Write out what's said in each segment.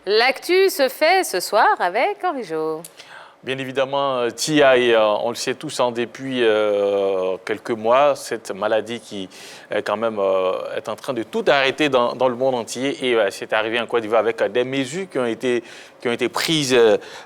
L'actu se fait ce soir avec Henri Jo. Bien évidemment, Tia, et on le sait tous, depuis quelques mois, cette maladie qui quand même est en train de tout arrêter dans le monde entier. Et c'est arrivé en Côte d'Ivoire avec des mesures qui ont été prises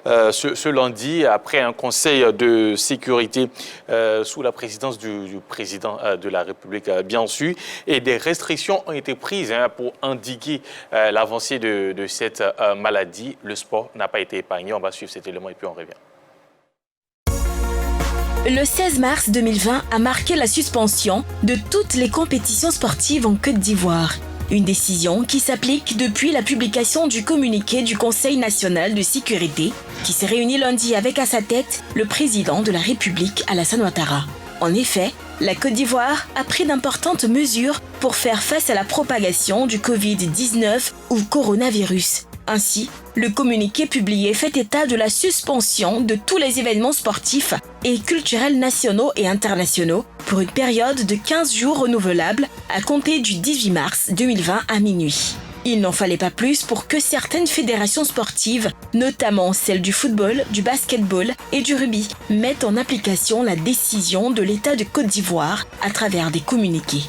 ce lundi après un conseil de sécurité sous la présidence du président de la République, bien sûr. Et des restrictions ont été prises pour endiguer l'avancée de cette maladie. Le sport n'a pas été épargné. On va suivre cet élément et puis on revient. Le 16 mars 2020 a marqué la suspension de toutes les compétitions sportives en Côte d'Ivoire. Une décision qui s'applique depuis la publication du communiqué du Conseil national de sécurité qui s'est réuni lundi avec à sa tête le président de la République, Alassane Ouattara. En effet, la Côte d'Ivoire a pris d'importantes mesures pour faire face à la propagation du Covid-19 ou coronavirus. Ainsi, le communiqué publié fait état de la suspension de tous les événements sportifs et culturels nationaux et internationaux pour une période de 15 jours renouvelables à compter du 18 mars 2020 à minuit. Il n'en fallait pas plus pour que certaines fédérations sportives, notamment celles du football, du basketball et du rugby, mettent en application la décision de l'État de Côte d'Ivoire à travers des communiqués.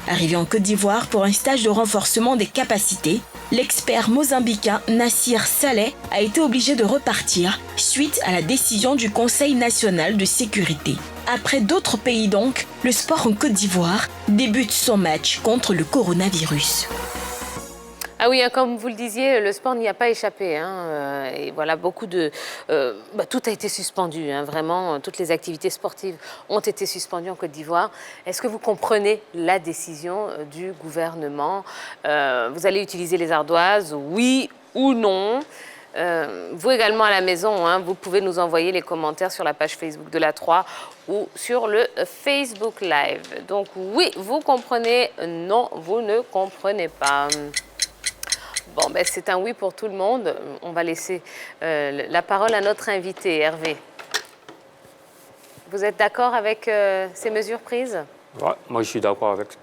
Arrivé en Côte d'Ivoire pour un stage de renforcement des capacités, l'expert mozambicain Nassir Saleh a été obligé de repartir suite à la décision du Conseil national de sécurité. Après d'autres pays donc, le sport en Côte d'Ivoire débute son match contre le coronavirus. Ah oui, comme vous le disiez, le sport n'y a pas échappé. Et voilà, tout a été suspendu. Vraiment, toutes les activités sportives ont été suspendues en Côte d'Ivoire. Est-ce que vous comprenez la décision du gouvernement? Vous allez utiliser les ardoises, oui ou non? Vous également à la maison, vous pouvez nous envoyer les commentaires sur la page Facebook de la 3 ou sur le Facebook Live. Donc oui, vous comprenez, non, vous ne comprenez pas. Bon, c'est un oui pour tout le monde. On va laisser la parole à notre invité, Hervé. Vous êtes d'accord avec ces mesures prises? Ouais, moi, je suis d'accord avec ça.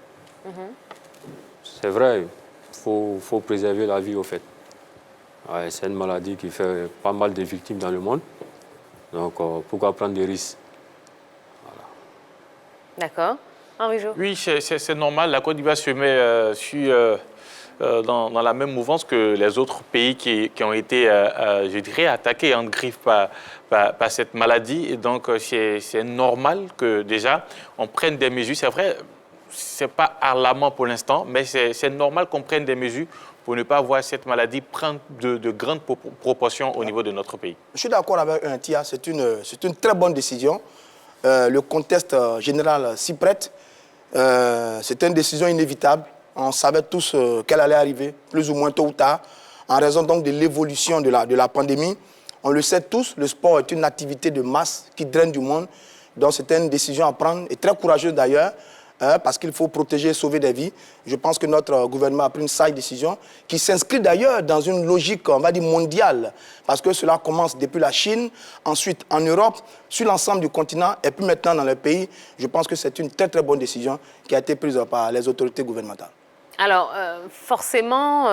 C'est vrai, il faut préserver la vie, au fait. Ouais, c'est une maladie qui fait pas mal de victimes dans le monde. Donc, pourquoi prendre des risques? Voilà. D'accord. Henri Jo? Oui, c'est normal. La Côte d'Ivoire se met dans la même mouvance que les autres pays qui ont été, je dirais, attaqués en griffe par cette maladie. Et donc, c'est normal que déjà, on prenne des mesures. C'est vrai, ce n'est pas alarmant pour l'instant, mais c'est normal qu'on prenne des mesures pour ne pas voir cette maladie prendre de grandes proportions au niveau de notre pays. Je suis d'accord avec Tia, c'est une très bonne décision. Le contexte général s'y prête. C'est une décision inévitable. On savait tous qu'elle allait arriver, plus ou moins tôt ou tard, en raison donc de l'évolution de la pandémie. On le sait tous, le sport est une activité de masse qui draine du monde. Donc c'est une décision à prendre, et très courageuse d'ailleurs, parce qu'il faut protéger et sauver des vies. Je pense que notre gouvernement a pris une sage décision qui s'inscrit d'ailleurs dans une logique, on va dire, mondiale, parce que cela commence depuis la Chine, ensuite en Europe, sur l'ensemble du continent, et puis maintenant dans le pays. Je pense que c'est une très très bonne décision qui a été prise par les autorités gouvernementales. Alors, forcément,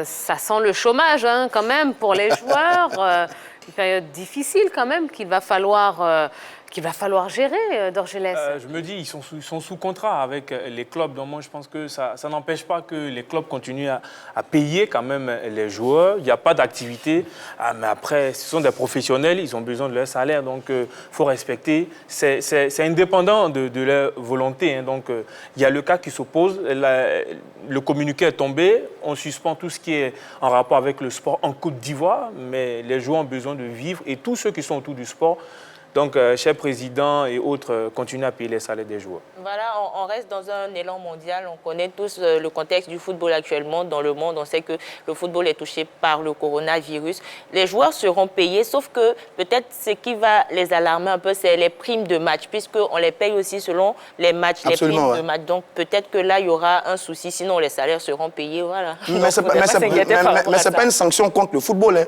ça sent le chômage quand même pour les joueurs. Une période difficile quand même qu'il va falloir gérer, Dorgelès. Je me dis, ils sont sous contrat avec les clubs. Donc moi, je pense que ça n'empêche pas que les clubs continuent à payer quand même les joueurs. Il n'y a pas d'activité. Mais après, ce sont des professionnels, ils ont besoin de leur salaire. Donc, il faut respecter. C'est indépendant de leur volonté. Donc, il y a le cas qui s'oppose. Le communiqué est tombé. On suspend tout ce qui est en rapport avec le sport en Côte d'Ivoire. Mais les joueurs ont besoin de vivre. Et tous ceux qui sont autour du sport. Donc, cher président et autres, continuez à payer les salaires des joueurs. Voilà, on reste dans un élan mondial. On connaît tous le contexte du football actuellement dans le monde. On sait que le football est touché par le coronavirus. Les joueurs seront payés, sauf que peut-être ce qui va les alarmer un peu, c'est les primes de match, puisqu'on les paye aussi selon les matchs, Absolument, les primes de match. Donc, peut-être que là, il y aura un souci, sinon les salaires seront payés. Voilà. Mais ce n'est pas une sanction contre le football,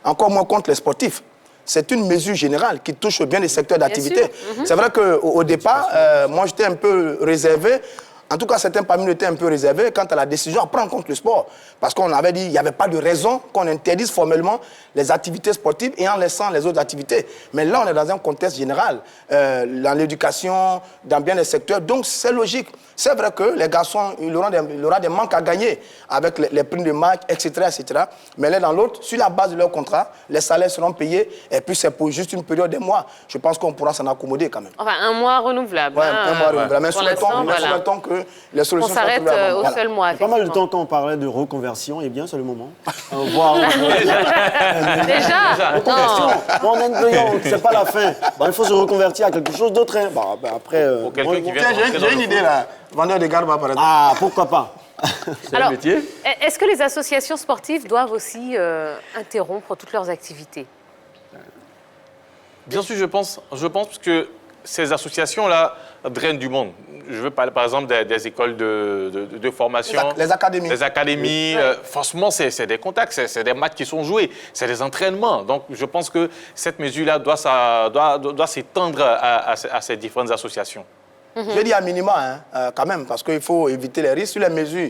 encore moins contre les sportifs. C'est une mesure générale qui touche bien les secteurs d'activité. C'est vrai qu'au départ, moi j'étais un peu réservé En tout cas, certains parmi nous étaient un peu réservés quant à la décision à prendre en compte le sport. Parce qu'on avait dit qu'il n'y avait pas de raison qu'on interdise formellement les activités sportives et en laissant les autres activités. Mais là, on est dans un contexte général, dans l'éducation, dans bien des secteurs. Donc, c'est logique. C'est vrai que les garçons, il y aura des manques à gagner avec les primes de match, etc., etc. Mais l'un dans l'autre, sur la base de leur contrat, les salaires seront payés et puis c'est pour juste une période de mois. Je pense qu'on pourra s'en accommoder quand même. Enfin, un mois renouvelable. Ouais, un mois renouvelable. Mais souhaitons que les solutions soient trouvées avant. On s'arrête au seul mois. Pas mal de temps quand on parlait de reconversion, eh bien, c'est le moment. Voir... Déjà reconversion. Bon, on a une période, c'est pas la fin. Bon, il faut se reconvertir à quelque chose d'autre. Hein. Bon, ben après... J'ai une idée là. Vendeur de garde, par exemple. Ah, pourquoi pas. C'est un métier. Est-ce que les associations sportives doivent aussi interrompre toutes leurs activités? Bien sûr, je pense que ces associations-là drainent du monde. Je veux parler par exemple des écoles de formation. Les académies. Les académies, forcément, c'est des contacts, c'est des matchs qui sont joués, c'est des entraînements. Donc, je pense que cette mesure-là doit s'étendre à ces différentes associations. Je dis à minima, hein, quand même, parce qu'il faut éviter les risques sur les mesures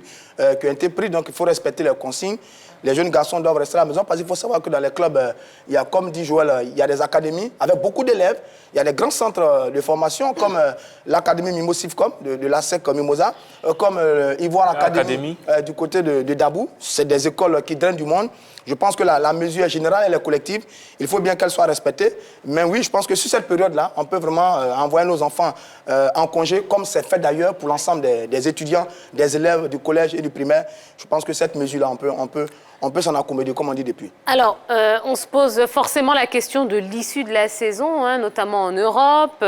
qui ont été prises, donc il faut respecter les consignes. Les jeunes garçons doivent rester à la maison parce qu'il faut savoir que dans les clubs, il y a, comme dit Joël, il y a des académies avec beaucoup d'élèves. Il y a des grands centres de formation comme l'Académie Mimosifcom de l'ASEC Mimosa, comme Ivoire Académie du côté de Dabou. C'est des écoles qui drainent du monde. Je pense que la mesure est générale, elle est collective. Il faut bien qu'elle soit respectée. Mais oui, je pense que sur cette période-là, on peut vraiment envoyer nos enfants en congé, comme c'est fait d'ailleurs pour l'ensemble des étudiants, des élèves du collège et du primaire. Je pense que cette mesure-là, on peut s'en accommoder, comme on dit depuis. Alors, on se pose forcément la question de l'issue de la saison, hein, notamment en Europe.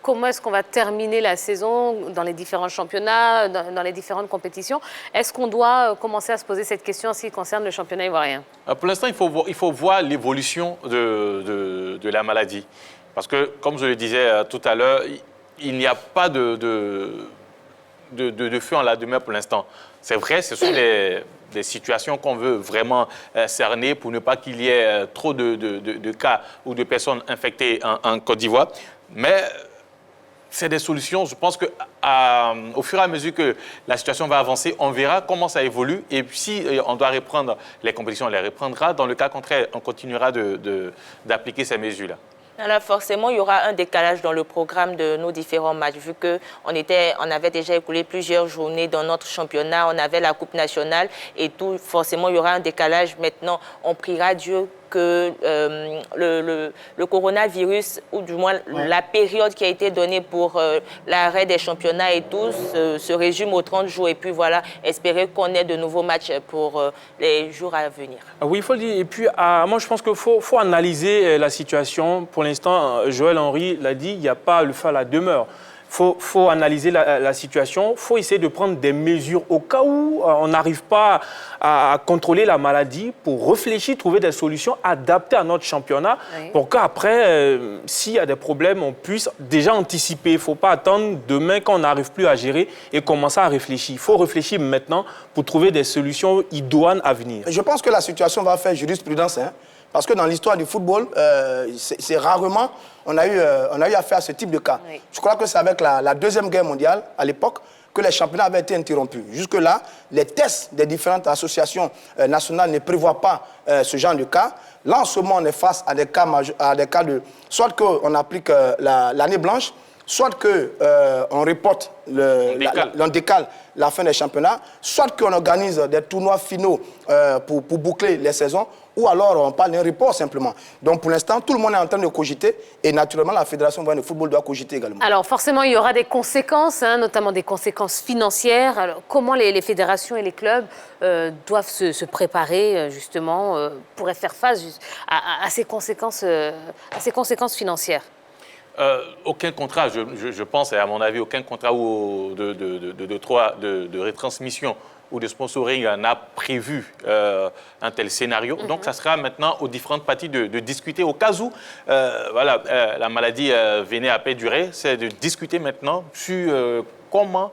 Comment est-ce qu'on va terminer la saison dans les différents championnats, dans les différentes compétitions? Est-ce qu'on doit commencer à se poser cette question en ce qui concerne le championnat ivoirien? Pour l'instant, il faut voir l'évolution de la maladie. Parce que, comme je le disais tout à l'heure, il n'y a pas de feu en la demeure pour l'instant. C'est vrai, ce sont des situations qu'on veut vraiment cerner pour ne pas qu'il y ait trop de cas ou de personnes infectées en Côte d'Ivoire. Mais c'est des solutions. Je pense qu'au fur et à mesure que la situation va avancer, on verra comment ça évolue. Et puis, si on doit reprendre les compétitions, on les reprendra. Dans le cas contraire, on continuera d'appliquer ces mesures-là. Alors forcément, il y aura un décalage dans le programme de nos différents matchs, vu qu'on avait déjà écoulé plusieurs journées dans notre championnat, on avait la Coupe nationale et tout. Forcément, il y aura un décalage. Maintenant, on priera Dieu que le coronavirus, ou du moins la période qui a été donnée pour l'arrêt des championnats et tout, se résume aux 30 jours. Et puis voilà, espérer qu'on ait de nouveaux matchs pour les jours à venir. Oui, il faut le dire. Et puis, moi, je pense qu'il faut analyser la situation. Pour l'instant, Joël Henry l'a dit, il n'y a pas le feu à la demeure. Faut analyser la situation, il faut essayer de prendre des mesures au cas où on n'arrive pas à contrôler la maladie pour réfléchir, trouver des solutions adaptées à notre championnat pour qu'après, s'il y a des problèmes, on puisse déjà anticiper. Il ne faut pas attendre demain qu'on n'arrive plus à gérer et commencer à réfléchir. Il faut réfléchir maintenant pour trouver des solutions idoines à venir. Je pense que la situation va faire jurisprudence, hein. Parce que dans l'histoire du football, c'est rarement on a eu affaire à ce type de cas. Oui. Je crois que c'est avec la Deuxième Guerre mondiale, à l'époque, que les championnats avaient été interrompus. Jusque-là, les tests des différentes associations nationales ne prévoient pas ce genre de cas. Là, en ce moment, on est face à des cas de... Soit qu'on applique l'année blanche, soit qu'on reporte, on décale la fin des championnats, soit qu'on organise des tournois finaux pour boucler les saisons, ou alors on parle d'un report simplement. Donc pour l'instant, tout le monde est en train de cogiter et naturellement la Fédération de football doit cogiter également. Alors forcément, il y aura des conséquences, hein, notamment des conséquences financières. Alors, comment les fédérations et les clubs doivent se préparer justement pour faire face à ces conséquences financières? Aucun contrat, je pense, et à mon avis, aucun contrat de retransmission ou de sponsoring n'a prévu un tel scénario. Donc, ça sera maintenant aux différentes parties de discuter. Au cas où la maladie venait à perdurer, c'est de discuter maintenant sur comment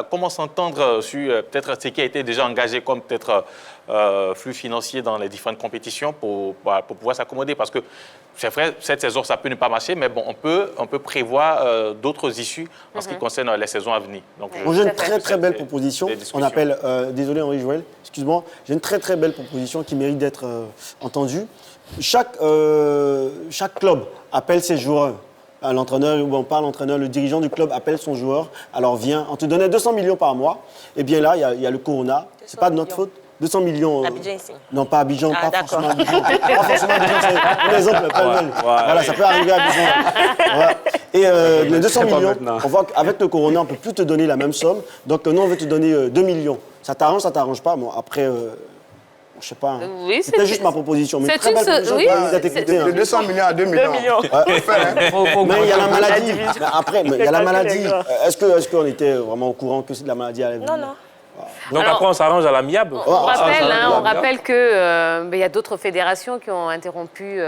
comment s'entendre sur peut-être ce qui a été déjà engagé comme peut-être flux financier dans les différentes compétitions pour pouvoir s'accommoder. Parce que c'est vrai, cette saison, ça peut ne pas marcher, mais bon, on peut prévoir d'autres issues en ce qui concerne les saisons à venir. Donc, Bon, j'ai une très belle proposition. On appelle, désolé Henri Joël, excuse-moi, j'ai une très belle proposition qui mérite d'être entendue. Chaque club appelle ses joueurs. L'entraîneur, bon, pas l'entraîneur, le dirigeant du club appelle son joueur. Alors viens, on te donnait 200 millions par mois. Et bien là, il y a le Corona. C'est pas de notre faute. 200 millions. Abidjan ici. Non, pas Abidjan, Ah, pas forcément Abidjan. Pas forcément Abidjan, c'est un exemple. Voilà, ça peut arriver à Abidjan. Voilà. Et les 200 millions, on voit qu'avec le Corona, on ne peut plus te donner la même somme. Donc nous, on veut te donner 2 millions. Ça t'arrange, ça t'arrange pas. Bon, après, je sais pas. Hein. Oui, c'était juste ma proposition. Mais c'est très belle proposition. oui, De 200 millions à 2 millions. Mais il y a la maladie. Mais après, il y a la maladie. Est-ce qu'on était vraiment au courant que la maladie allait venir? Non. Donc Alors, après, on s'arrange à l'amiable. On rappelle qu'il y a d'autres fédérations qui ont interrompu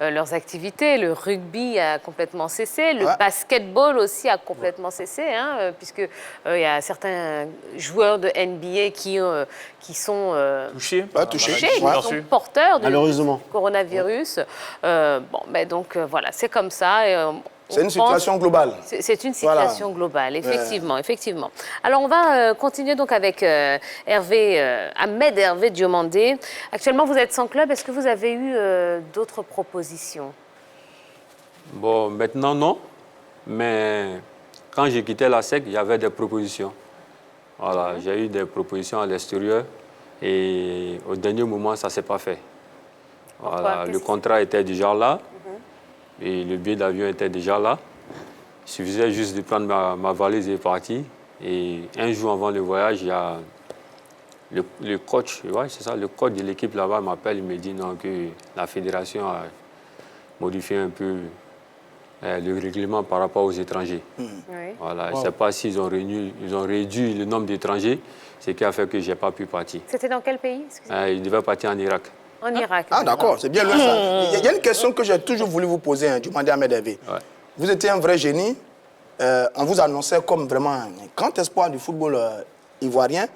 leurs activités. Le rugby a complètement cessé. Le basketball aussi a complètement cessé, puisque il y a certains joueurs de NBA qui sont touchés, qui sont porteurs du coronavirus. Donc voilà, c'est comme ça. C'est une situation globale. C'est une situation globale, effectivement. Alors, on va continuer donc avec Ahmed Hervé Diomandé. Actuellement, vous êtes sans club. Est-ce que vous avez eu d'autres propositions? Bon, maintenant, non. Mais quand j'ai quitté la SEC, il y avait des propositions. Voilà, j'ai eu des propositions à l'extérieur. Et au dernier moment, ça ne s'est pas fait. Voilà, le contrat était déjà là. Et le billet d'avion était déjà là. Il suffisait juste de prendre ma valise et partir. Et un jour avant le voyage, il y a le coach, c'est ça, le coach de l'équipe là-bas m'appelle, il me dit non, que la fédération a modifié un peu le règlement par rapport aux étrangers. Voilà, je ne sais pas s'ils ont réduit le nombre d'étrangers, ce qui a fait que je n'ai pas pu partir. C'était dans quel pays? Il devait partir en Irak. En Irak. Ah d'accord, c'est bien loin ça. Il y a une question que j'ai toujours voulu vous poser, Diomandé Ahmed Hervé. Vous étiez un vrai génie. On vous annonçait comme vraiment un grand espoir du football ivoirien.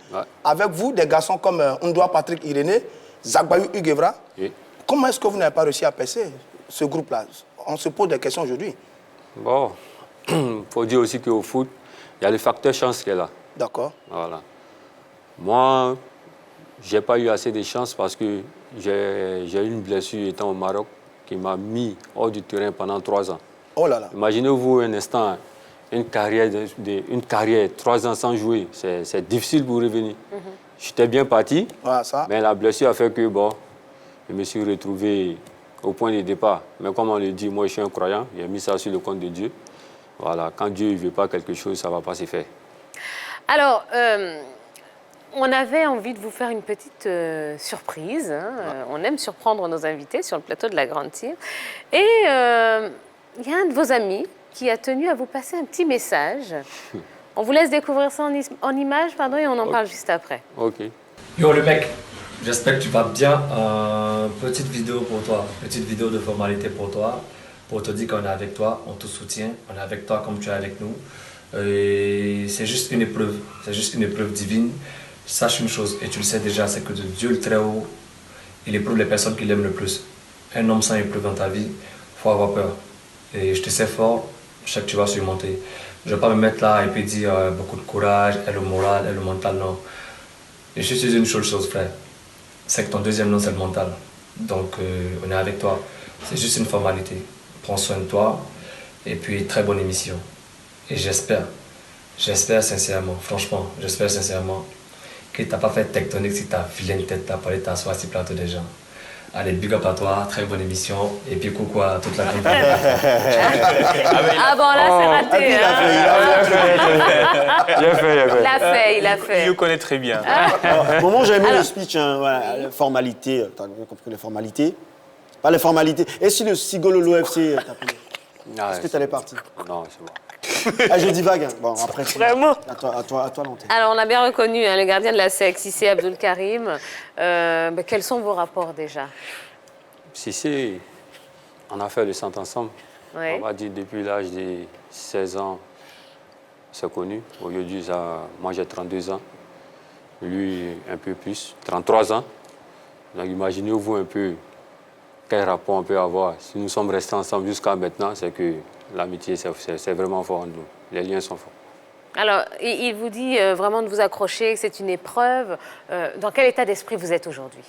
Avec vous, des garçons comme Ndoua Patrick Irénée, Zagbayou Hugues Evra. Comment est-ce que vous n'avez pas réussi à percer ce groupe-là? On se pose des questions aujourd'hui. Bon, il faut dire aussi qu'au foot, il y a le facteur chance qui est là. D'accord. Voilà. Moi, je n'ai pas eu assez de chance parce que j'ai eu une blessure étant au Maroc qui m'a mis hors du terrain pendant 3 ans. Oh là là. Imaginez-vous un instant, une carrière 3 ans sans jouer, c'est difficile pour revenir. J'étais bien parti, mais la blessure a fait que je me suis retrouvé au point de départ. Mais comme on le dit, moi je suis un croyant, j'ai mis ça sur le compte de Dieu. Voilà, quand Dieu ne veut pas quelque chose, ça ne va pas se faire. Alors, on avait envie de vous faire une petite surprise. On aime surprendre nos invités sur le plateau de la Grande Tire. Et il y a un de vos amis qui a tenu à vous passer un petit message. On vous laisse découvrir ça en images, et on en parle juste après. Ok. Yo le mec, j'espère que tu vas bien. Petite vidéo pour toi, petite vidéo de formalité pour toi, pour te dire qu'on est avec toi, on te soutient, on est avec toi comme tu es avec nous. Et c'est juste une épreuve divine. Sache une chose, et tu le sais déjà, c'est que de Dieu le Très-Haut, il éprouve les personnes qu'il aime le plus. Un homme sans épreuve dans ta vie, il faut avoir peur. Et je te sais fort, je sais que tu vas surmonter. Je ne vais pas me mettre là et puis dire beaucoup de courage, et le moral, et le mental, non. Et je te dis une seule chose, frère, c'est que ton deuxième nom, c'est le mental. Donc, on est avec toi. C'est juste une formalité. Prends soin de toi, et puis très bonne émission. Et j'espère sincèrement, franchement, j'espère sincèrement, que tu n'as pas fait tectonique si ta vilaine tête t'a parlé t'asseoir sur le plateau des gens. Allez, big up à toi, très bonne émission, et puis coucou à toute la compagnie. Ah bon, là, c'est raté. Il a fait. Il le connaît très bien. Au moment où j'ai aimé le speech, les formalités, tu as compris les formalités. Pas les formalités. Et si le Sigololo FC t'appelait? Est-ce que tu allais partir? Non, c'est bon. Je dis vague. Bon, après, vraiment. À toi l'antenne. Alors, on a bien reconnu le gardien de la SEC, Cissé Abdul Karim. Quels sont vos rapports déjà? Cissé, on a fait le centre ensemble. Oui. On va dire depuis l'âge de 16 ans c'est connu. Aujourd'hui, moi j'ai 32 ans, lui un peu plus, 33 ans. Donc imaginez-vous un peu quel rapport on peut avoir. Si nous sommes restés ensemble jusqu'à maintenant, c'est que l'amitié, c'est vraiment fort entre nous. Les liens sont forts. Alors, il vous dit vraiment de vous accrocher, que c'est une épreuve. Dans quel état d'esprit vous êtes aujourd'hui?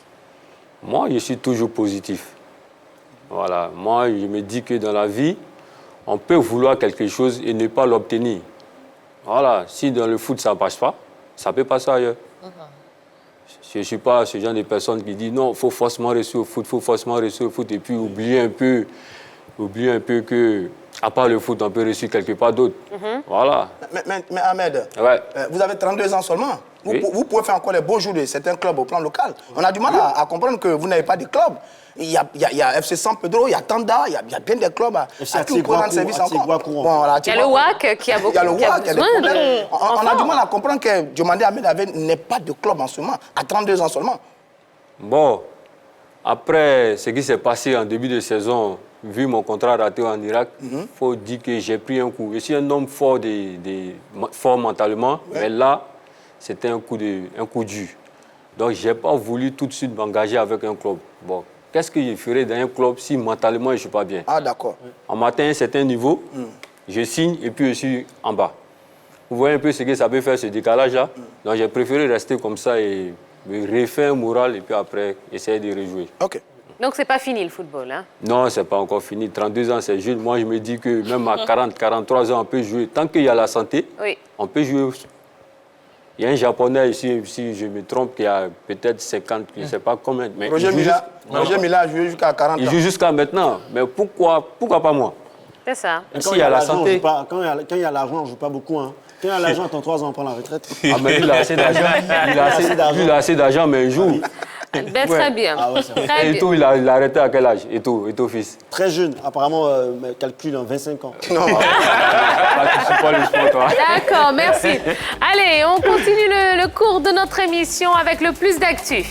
Moi, je suis toujours positif. Voilà. Moi, je me dis que dans la vie, on peut vouloir quelque chose et ne pas l'obtenir. Voilà. Si dans le foot, ça ne passe pas, ça peut passer ailleurs. Je ne suis pas ce genre de personne qui dit non, il faut forcément réussir au foot, il faut forcément réussir au foot, et puis oublier un peu que, à part le foot, on peut réussir quelque part d'autre. Voilà. Mais Ahmed, Ouais. vous avez 32 ans seulement. Oui. Vous pouvez faire encore les beaux jours de certains clubs au plan local. On a du mal à comprendre que vous n'avez pas de club. Il y a FC San Pedro, il y a Tanda, il y a bien des clubs à qui vous pouvez rendre service encore. Bon, voilà, Il y a le WAC qui a beaucoup il y a le WAC, il y a des besoin problèmes. On a du de... mal à comprendre que Diomandé Ahmed n'est pas de club en ce moment, à 32 ans seulement. Bon, après ce qui s'est passé en début de saison, vu mon contrat raté en Irak, il faut dire que j'ai pris un coup. Je suis un homme fort, fort mentalement, mais là, c'était un coup dur. Donc, je n'ai pas voulu tout de suite m'engager avec un club. Bon, qu'est-ce que je ferais dans un club si mentalement je ne suis pas bien? Ah, d'accord. On m'atteint un certain niveau, je signe et puis je suis en bas. Vous voyez un peu ce que ça peut faire, ce décalage-là? Donc, j'ai préféré rester comme ça et me refaire un moral et puis après, essayer de rejouer. OK. Donc, c'est pas fini le football, hein? Non, ce n'est pas encore fini. 32 ans, c'est jeune. Moi, je me dis que même à 40, 43 ans, on peut jouer. Tant qu'il y a la santé, Oui. on peut jouer. Il y a un Japonais ici, si je me trompe, qui a peut-être 50, je ne sais pas combien. Mais Roger Mila a joué jusqu'à 40 ans. il joue jusqu'à maintenant. Mais pourquoi pas moi? C'est ça. S'il y a la santé. Quand il y a l'argent, on ne joue pas beaucoup. Hein. Quand il y a l'argent, à 33 ans, on prend la retraite. Ah, mais il a assez d'argent. Il a assez d'argent, mais un jour. Ben, très bien. Ah ouais, c'est vrai. Très Et bien. tout, il a arrêté à quel âge? Et tout, fils. Très jeune, apparemment, calcul en 25 ans. Non. Tu suis pas le sport, toi. D'accord, merci. Allez, on continue le cours de notre émission avec le plus d'actu.